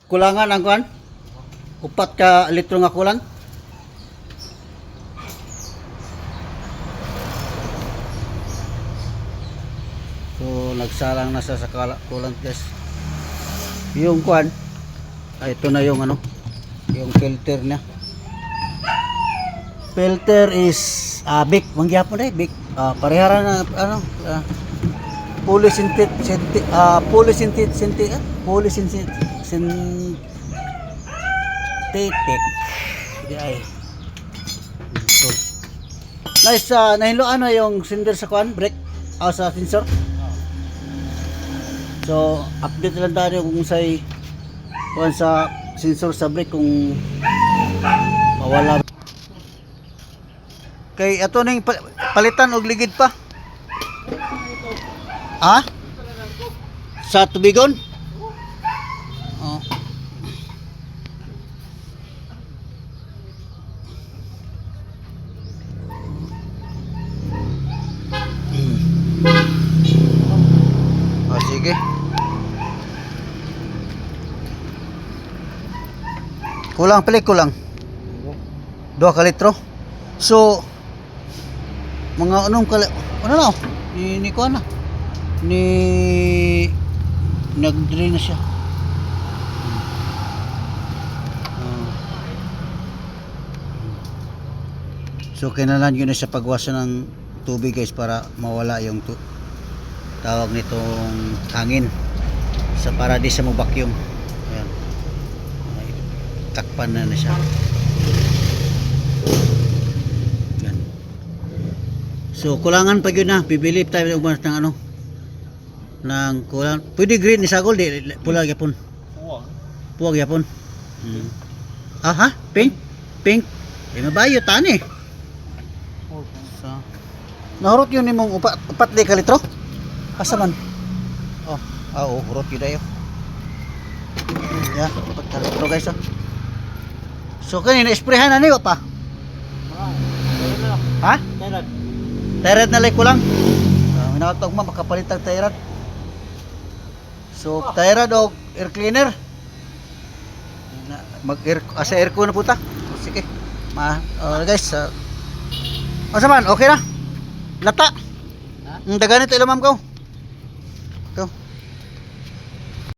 kulangan ang kuan. Upat ka litro nga kulang. So nagsalang na sa kulang guys. Yung kuan, ito na yung ano, yung filter niya. Filter is Bic, mangyapon eh, Bic. Parehara na ano, polysynthetic di ay. So, nice, nahilo ano yung sender sa kuan, brake, sa sensor. So, update lang tayo kung say kuan sa sensor sa brake kung mawala. Kay ato ning palitan og ligid pa. Ha? Sa tubigon? Oh. Oh, sige. Kulang pala, kulang. 2 ka litro. So, mga anong ano na, ni ko na. Nag-drain na siya. So, kailangan yun na siya pagwasan ng tubig guys para mawala yung tawag nitong hangin para di siya mag-vacuum. Ayan. Takpan na siya. Ayan. So kulangan pa yun na, bibili tayo ng ano ng kulang. Pwede green ni sagol, di pula gyapon. Puwag gyapon. Aha, pink. Mabayo tani. So nahurot yun nimong upat di ka litro? Asa man? Hurot yun dayo. Yeah, upat ka litro guys. So kanina isprehan na niyo pa? Ha? Tyrad na lang kulang. Minatog mo makapalit ang tyrad. So tyrad o air cleaner. Asa aircon na puta. Sige. Guys, asa man, okay na? Lata. Daganit ilo ma'am ko.